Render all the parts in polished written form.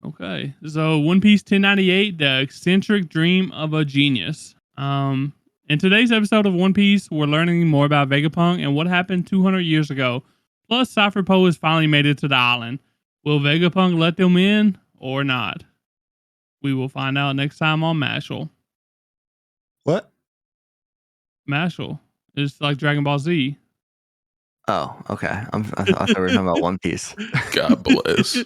Okay. So One Piece 1098, The Eccentric Dream of a Genius. In today's episode of One Piece, we're learning more about Vegapunk and what happened 200 years ago. Plus, Cypher Poe has finally made it to the island. Will Vegapunk let them in or not? We will find out next time on Mashal. What? Mashal. It's like Dragon Ball Z. Oh, okay. I thought we were talking about One Piece. God bless.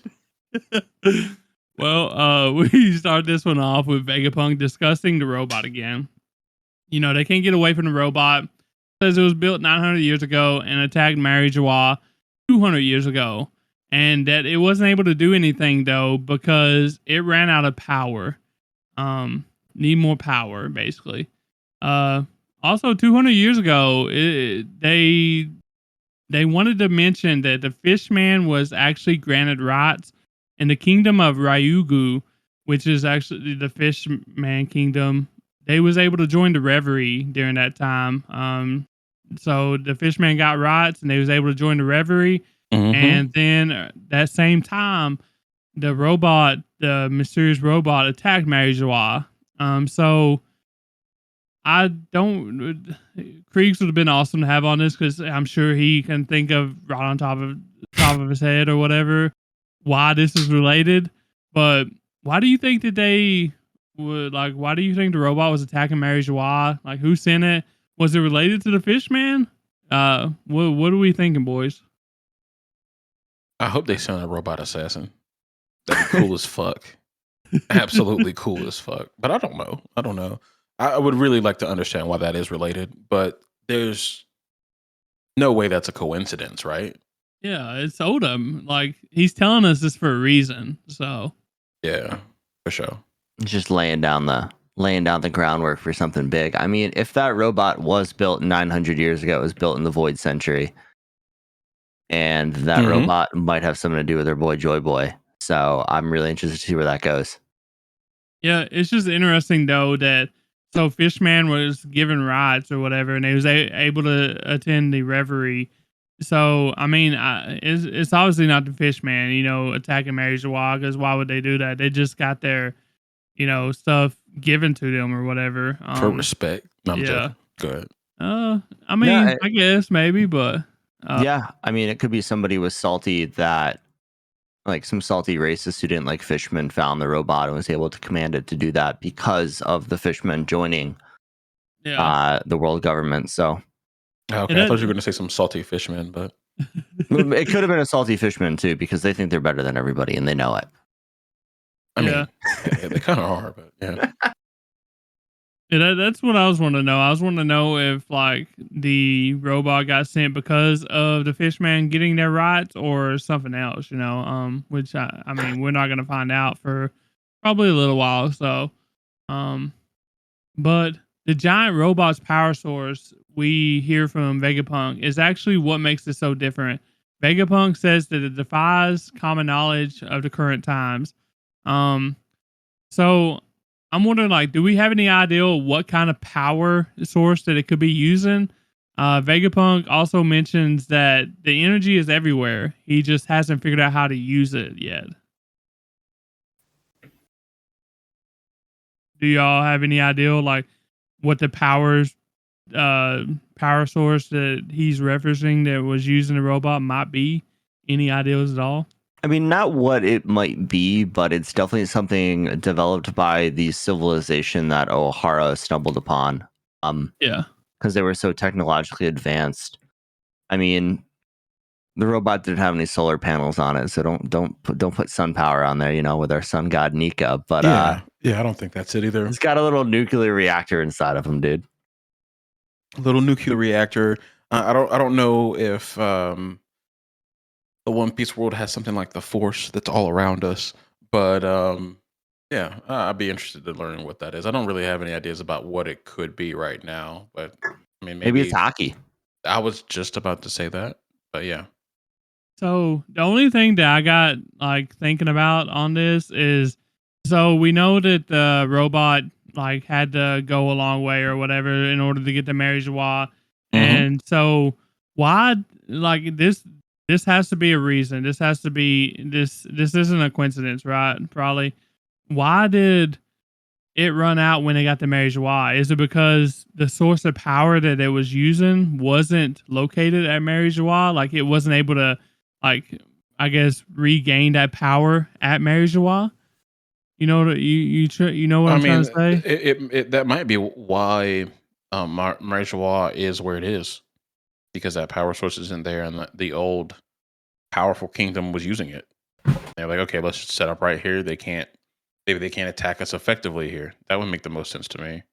Well, we start this one off with Vegapunk discussing the robot again. You know, they can't get away from the robot. It says it was built 900 years ago and attacked Mary Jawa 200 years ago. And that it wasn't able to do anything, though, because it ran out of power. Need more power, basically. Also, 200 years ago, they wanted to mention that the Fishman was actually granted rights in the kingdom of Ryugu, which is actually the Fishman kingdom. They was able to join the Reverie during that time. So the Fishman got rights and they was able to join the Reverie. Mm-hmm. And then that same time, the mysterious robot attacked Mary Joie. So I don't. Kriegs would have been awesome to have on this because I'm sure he can think of right on top of his head or whatever why this is related. But why do you think that they would like? Why do you think the robot was attacking Mary Joie? Like, who sent it? Was it related to the Fishman? What are we thinking, boys? I hope they send a robot assassin. That'd be cool as fuck. Absolutely cool as fuck. But I don't know. I would really like to understand why that is related, but there's no way that's a coincidence, right? Yeah, it's Odom. Like, he's telling us this for a reason. So yeah, for sure. Just laying down the groundwork for something big. I mean, if that robot was built 900 years ago, it was built in the Void Century. And that robot might have something to do with our boy Joy Boy. So I'm really interested to see where that goes. Yeah, it's just interesting, though, that so Fishman was given rights or whatever, and he was able to attend the Reverie. So, I mean, it's obviously not the Fishman, attacking Mary Joie, because why would they do that? They just got their, stuff given to them or whatever. For respect. No, I'm joking. Go ahead. I mean, I guess maybe, but... yeah, I mean, it could be somebody was salty that, like some salty racist who didn't like Fishman found the robot and was able to command it to do that because of the Fishman joining the world government. So, okay, I thought you were going to say some salty Fishman, but it could have been a salty Fishman too because they think they're better than everybody and they know it. I mean, they kind of are, but yeah. Yeah, that's what I was wanting to know. I was wanting to know if like the robot got sent because of the Fishman getting their rights or something else, which I mean, we're not going to find out for probably a little while. So, but the giant robot's power source we hear from Vegapunk is actually what makes it so different. Vegapunk says that it defies common knowledge of the current times. So I'm wondering, like, do we have any idea what kind of power source that it could be using? Vegapunk also mentions that the energy is everywhere. He just hasn't figured out how to use it yet. Do y'all have any idea, like, what the power source that he's referencing that was using the robot might be? Any ideas at all? I mean, not what it might be, but it's definitely something developed by the civilization that O'Hara stumbled upon. Because they were so technologically advanced. I mean, the robot didn't have any solar panels on it, so don't put sun power on there, with our sun god Nika. But yeah, I don't think that's it either. It's got a little nuclear reactor inside of him, dude. A little nuclear reactor. I don't know if the One Piece world has something like the Force that's all around us, but I'd be interested in learning what that is. I don't really have any ideas about what it could be right now, but I mean, maybe it's hockey. I was just about to say that, but yeah. So the only thing that I got like thinking about on this is, so we know that the robot like had to go a long way or whatever in order to get to Mary Joie, and so why like this? This has to be a reason. This has to be this. This isn't a coincidence, right? Probably. Why did it run out when they got to Mary Joie? Is it because the source of power that it was using wasn't located at Mary Joie? Like it wasn't able to, like, I guess, regain that power at Mary Joie? You know what you know what I'm trying to say? It that might be why Mary Joie is where it is, because that power source is in there, and the old powerful kingdom was using it. They're like, okay, let's set up right here. Maybe they can't attack us effectively here. That would make the most sense to me.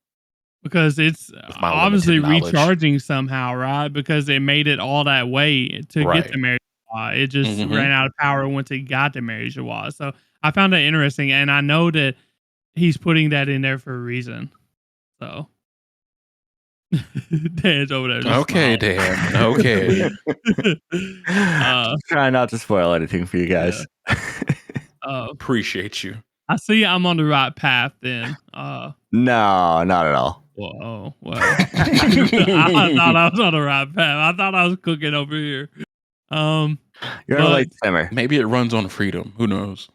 Because it's obviously recharging somehow, right? Because it made it all that way to get to Mary Joie. It just ran out of power once it got to Mary Joie. So I found that interesting, and I know that he's putting that in there for a reason. So Dan's over there. Okay, Dan. Okay. Try not to spoil anything for you guys. Yeah. Appreciate you. I see I'm on the right path then. No, not at all. Well, I thought I was on the right path. I thought I was cooking over here. You're a light simmer. Maybe it runs on freedom. Who knows?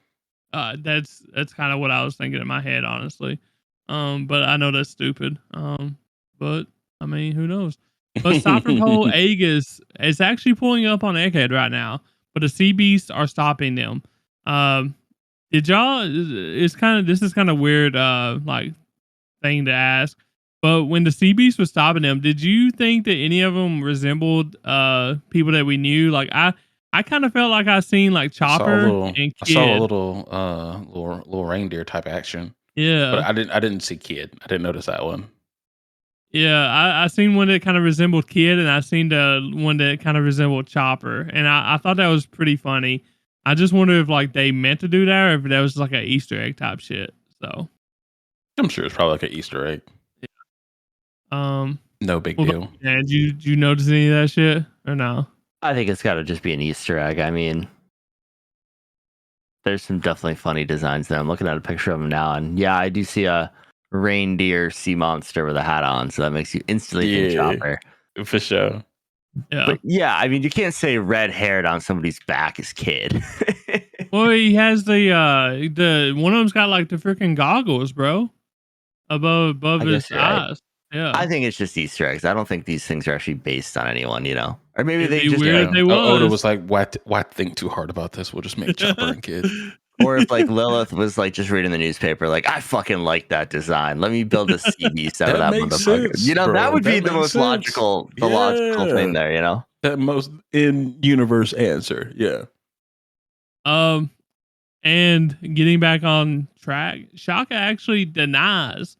That's kind of what I was thinking in my head, honestly. But I know that's stupid. But I mean, who knows? But Cypherpole Aegis is actually pulling up on Egghead right now, but the sea beasts are stopping them. Did y'all? This is kind of weird, like thing to ask. But when the sea beast was stopping them, did you think that any of them resembled people that we knew? Like I kind of felt like I seen like Chopper and Kid. I saw a little reindeer type action. Yeah, but I didn't see Kid. I didn't notice that one. Yeah, I seen one that kind of resembled Kid, and I seen the one that kind of resembled Chopper, and I thought that was pretty funny. I just wonder if like they meant to do that, or if that was like an Easter egg type shit. So I'm sure it's probably like an Easter egg. Yeah. No big deal. Yeah, did you notice any of that shit or no? I think it's got to just be an Easter egg. I mean, there's some definitely funny designs there. I'm looking at a picture of them now, and yeah, I do see a reindeer sea monster with a hat on, so that makes you instantly think Chopper. For sure. Yeah. But yeah, I mean, you can't say red haired on somebody's back is Kid. Well, he has the one of them's got like the freaking goggles, bro, above his eyes. Right. Yeah, I think it's just Easter eggs. I don't think these things are actually based on anyone, you know. Or maybe they just Oda was like, why think too hard about this? We'll just make Chopper and Kid. Or if like Lilith was like just reading the newspaper, like, I fucking like that design. Let me build a sea beast out of that motherfucker. Sense, you know, bro. that would be the most logical thing there, you know? That most in universe answer. Yeah. And getting back on track, Shaka actually denies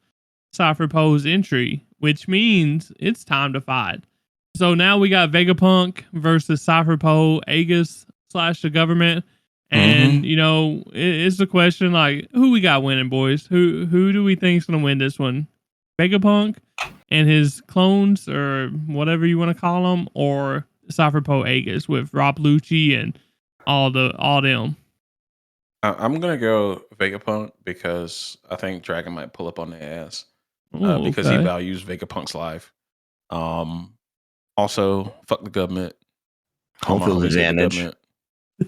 Cypherpole's entry, which means it's time to fight. So now we got Vegapunk versus Cypherpole Aegis / the government. And you know, it's the question like, who we got winning, boys? Who do we think is gonna win this one? Vegapunk and his clones, or whatever you want to call them, or Cypherpole Aegis with Rob Lucci and all them. I'm gonna go Vegapunk because I think Dragon might pull up on the ass because he values Vegapunk's life. Also, fuck the government. Home field advantage.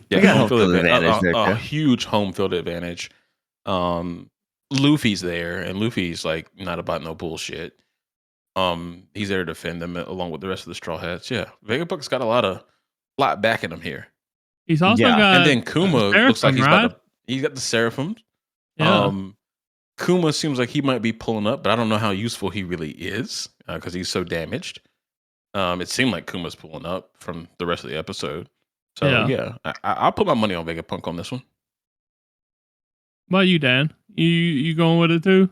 Yeah, home field advantage. A huge home field advantage. Luffy's there, and Luffy's like not about no bullshit. He's there to defend them along with the rest of the Straw Hats. Yeah, Vegapunk's got a lot backing him here. He's also got, and then Kuma looks like he's got the Seraphim. Yeah. Kuma seems like he might be pulling up, but I don't know how useful he really is because he's so damaged. It seemed like Kuma's pulling up from the rest of the episode. So yeah, I'll put my money on Vegapunk on this one. What about you, Dan? You going with it too?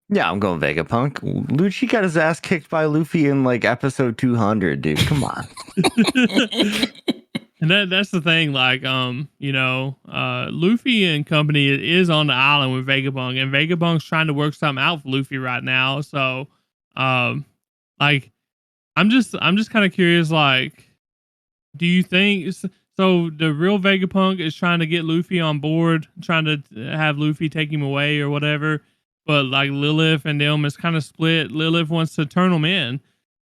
Yeah, I'm going Vegapunk. Lucci got his ass kicked by Luffy in like episode 200, dude. Come on. And that's the thing, like, you know, Luffy and company is on the island with Vegapunk, and Vegapunk's trying to work something out for Luffy right now. So, like, I'm just kind of curious, like, do you think so? The real Vegapunk is trying to get Luffy on board, trying to have Luffy take him away or whatever. But like Lilith and them is kind of split. Lilith wants to turn them in.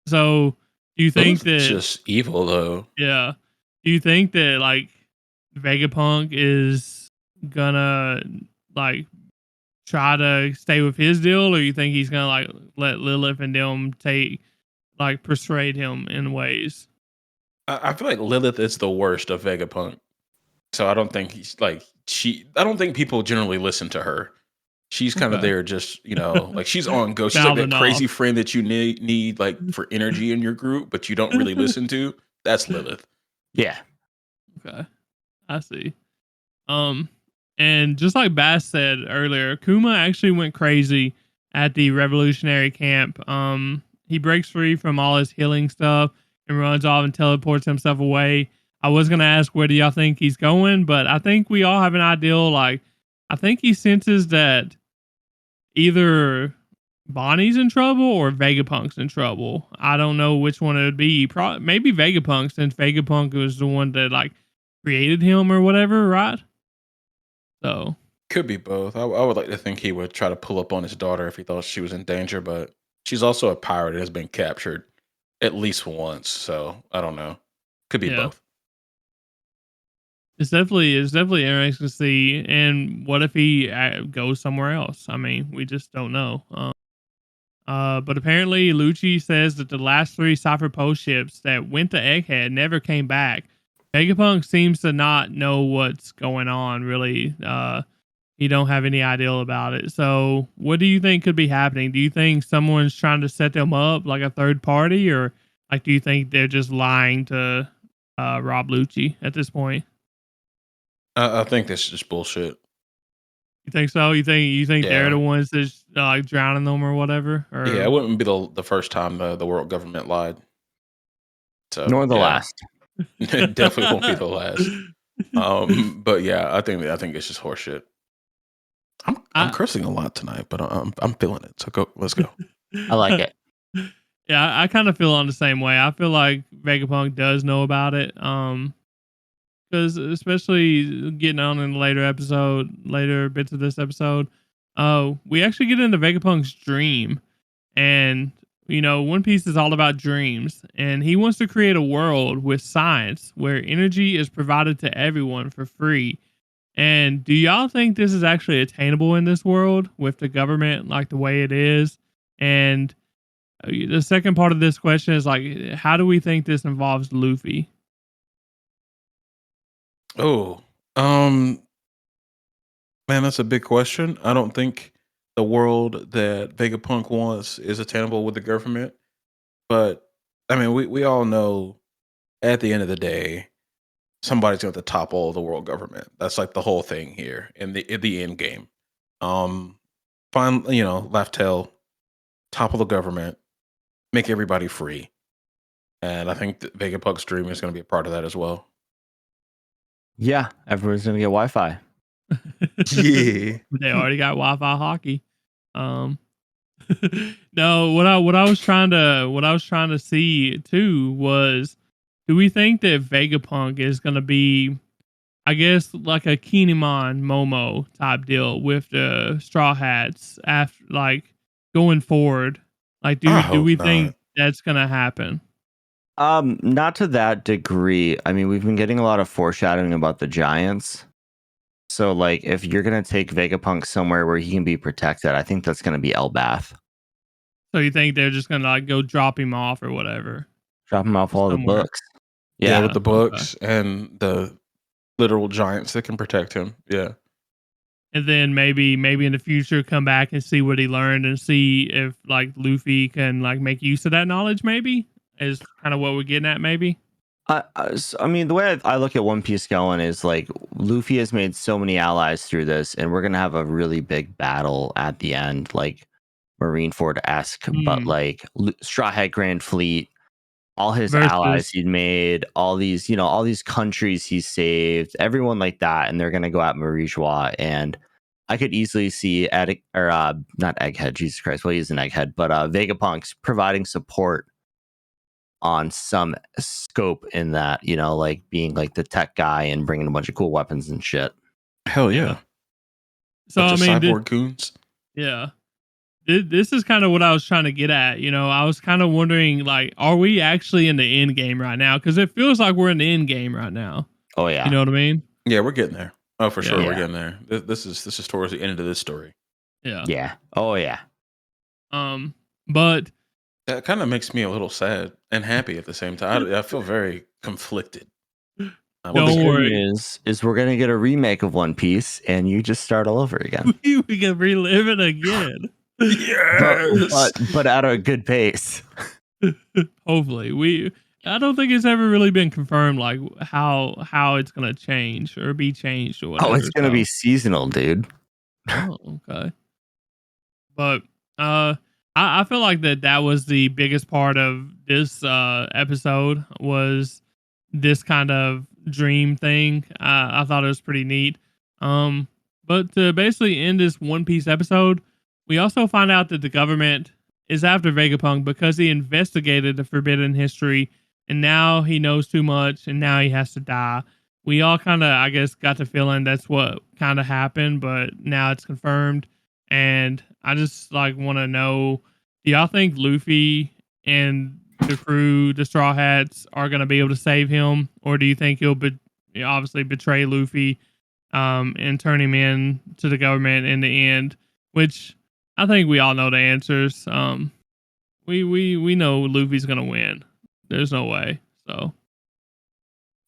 So do you think that just evil though? Yeah. Do Do you think that like Vegapunk is gonna like try to stay with his deal, or you think he's gonna like let Lilith and them persuade him in ways? I feel like Lilith is the worst of Vegapunk. So I don't think I don't think people generally listen to her. She's kind of there just, like she's on go. She's like that crazy friend that you need like for energy in your group, but you don't really listen to. That's Lilith. Yeah. Okay. I see. And just like Bass said earlier, Kuma actually went crazy at the revolutionary camp. He breaks free from all his healing stuff and runs off and teleports himself away. I was gonna ask where do y'all think he's going, but I think we all have an ideal. Like, I think he senses that either Bonnie's in trouble or Vegapunk's in trouble. I don't know which one it would be. Maybe Vegapunk, since Vegapunk was the one that like created him or whatever, right? So could be both. I would like to think he would try to pull up on his daughter if he thought she was in danger, but she's also a pirate and has been captured at least once. So I don't know. Could be both. It's definitely interesting to see. And what if he goes somewhere else? I mean, we just don't know. But apparently, Lucci says that the last 3 Cypher Post ships that went to Egghead never came back. Vegapunk seems to not know what's going on. Really, he don't have any idea about it. So, what do you think could be happening? Do you think someone's trying to set them up, like a third party, or like do you think they're just lying to Rob Lucci at this point? I think this is just bullshit. You think so? You think they're the ones that's like drowning them or whatever? Or? Yeah, it wouldn't be the first time the world government lied. So nor the last. It definitely won't be the last. But yeah, I think it's just horseshit. I'm cursing a lot tonight, but I'm feeling it. So let's go. I like it. Yeah, I kind of feel on the same way. I feel like Vegapunk does know about it. Because especially getting on in the later bits of this episode, we actually get into Vegapunk's dream, and One Piece is all about dreams, and he wants to create a world with science where energy is provided to everyone for free. And do y'all think this is actually attainable in this world with the government like the way it is? And the second part of this question is like, how do we think this involves Luffy? Oh, man, that's a big question. I don't think the world that Vegapunk wants is attainable with the government. But I mean, we all know at the end of the day, somebody's going to topple the world government. That's like the whole thing here in the end game. Find left tail, topple the government, make everybody free, and I think that Vegapunk's dream is going to be a part of that as well. Yeah, everyone's gonna get Wi-Fi. Yeah, they already got Wi-Fi hockey. No, what I was trying to see too was, do we think that Vegapunk is gonna be, I guess, like a Kinemon Momo type deal with the Straw Hats after, like, going forward? Like, do we think that's gonna happen? Not to that degree. I mean, we've been getting a lot of foreshadowing about the giants. So, like, if you're gonna take Vegapunk somewhere where he can be protected, I think that's gonna be Elbath. So you think they're just gonna like go drop him off or whatever? Drop him off all the books. Yeah, with the books and the literal giants that can protect him. Yeah. And then maybe in the future come back and see what he learned and see if like Luffy can like make use of that knowledge. Maybe is kind of what we're getting at. Maybe. I mean, the way I look at One Piece going is like Luffy has made so many allies through this, and we're gonna have a really big battle at the end, like Marineford-esque, but like Straw Hat Grand Fleet, all his allies he'd made, all these countries he saved, everyone like that, and they're gonna go at Marijois, and I could easily see not Egghead, Jesus Christ, well, he's an Egghead, but Vegapunk's providing support on some scope in that, like being like the tech guy and bringing a bunch of cool weapons and shit. Hell yeah. So I mean, cyborg goons. Yeah. this is kind of what I was trying to get at. I was kind of wondering, like, are we actually in the end game right now? Because it feels like we're in the end game right now. Oh yeah. You know what I mean? Yeah, we're getting there. Oh, for sure, Yeah. we're getting there. This is towards the end of this story. Yeah. Yeah. Oh yeah. But that kind of makes me a little sad and happy at the same time. I feel very conflicted. Well, the good news is we're gonna get a remake of One Piece, and you just start all over again. we can relive it again. Yes, but at a good pace. Hopefully, I don't think it's ever really been confirmed, like how it's gonna change or be changed or whatever. Oh, it's gonna be seasonal, dude. Oh, okay. But I feel like that was the biggest part of this episode was this kind of dream thing. I thought it was pretty neat. But to basically end this One Piece episode, we also find out that the government is after Vegapunk because he investigated the forbidden history, and now he knows too much, and now he has to die. We all kind of, I guess, got the feeling that's what kind of happened, but now it's confirmed. And I just want to know, do y'all think Luffy and the crew, the Straw Hats, are going to be able to save him, or do you think he'll obviously betray Luffy and turn him in to the government in the end? Which I think we all know the answers. We know Luffy's going to win. There's no way. So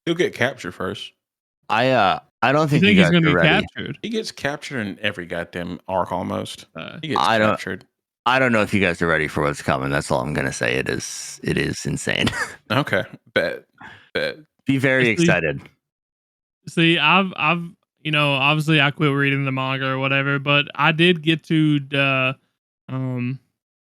he'll get captured first. I don't think he's going to be ready. captured. He gets captured in every goddamn arc almost. He gets captured. I don't know if you guys are ready for what's coming. That's all I'm gonna say. It is insane. Okay, bet. Be very excited. See, I've obviously I quit reading the manga or whatever, but I did get to the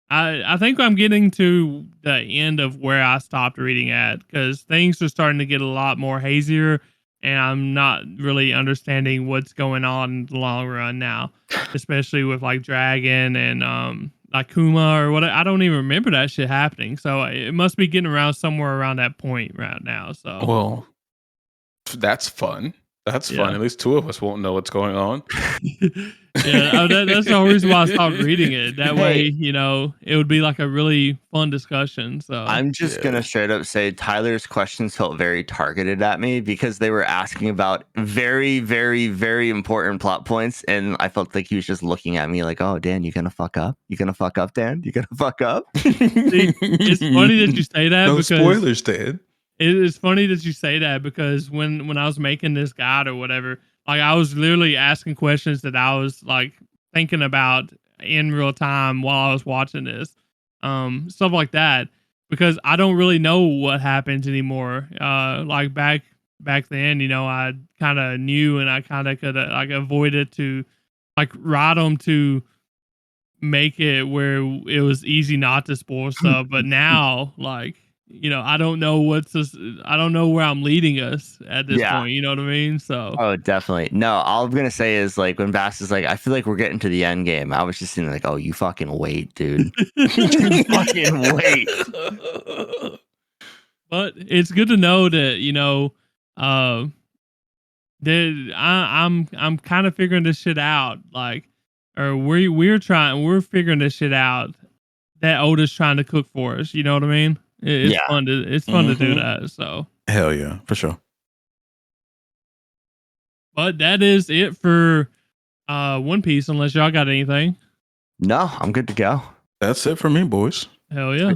I think I'm getting to the end of where I stopped reading at, because things are starting to get a lot more hazier, and I'm not really understanding what's going on in the long run now, especially with like Dragon and like Kuma or what. I don't even remember that shit happening. So it must be getting around somewhere around that point right now. So well, that's fun. That's fun. At least two of us won't know what's going on. That's the whole reason why I stopped reading it. That way, it would be like a really fun discussion. So I'm just gonna straight up say Tyler's questions felt very targeted at me because they were asking about very, very, very important plot points, and I felt like he was just looking at me like, "Oh, Dan, you gonna fuck up? You gonna fuck up, Dan? You gonna fuck up?" See, it's funny that you say that. No because spoilers, Dan. It is funny that you say that, because when I was making this guide or whatever, like I was literally asking questions that I was like thinking about in real time while I was watching this, stuff like that, because I don't really know what happens anymore. Like back then, I kind of knew, and I kind of could like avoid it to like write them to make it where it was easy not to spoil stuff. But now, like, I don't know I don't know where I'm leading us at this point. You know what I mean? So, oh, definitely. No, all I'm gonna say is like when Bass is like, I feel like we're getting to the end game. I was just thinking like, oh, you fucking wait, dude. You fucking wait. But it's good to know that that I'm kind of figuring this shit out. Like, or we're figuring this shit out. That Oda's trying to cook for us. You know what I mean? It's fun to do that. So hell yeah, for sure. But that is it for One Piece. Unless y'all got anything. No, I'm good to go. That's it for me, boys. Hell yeah.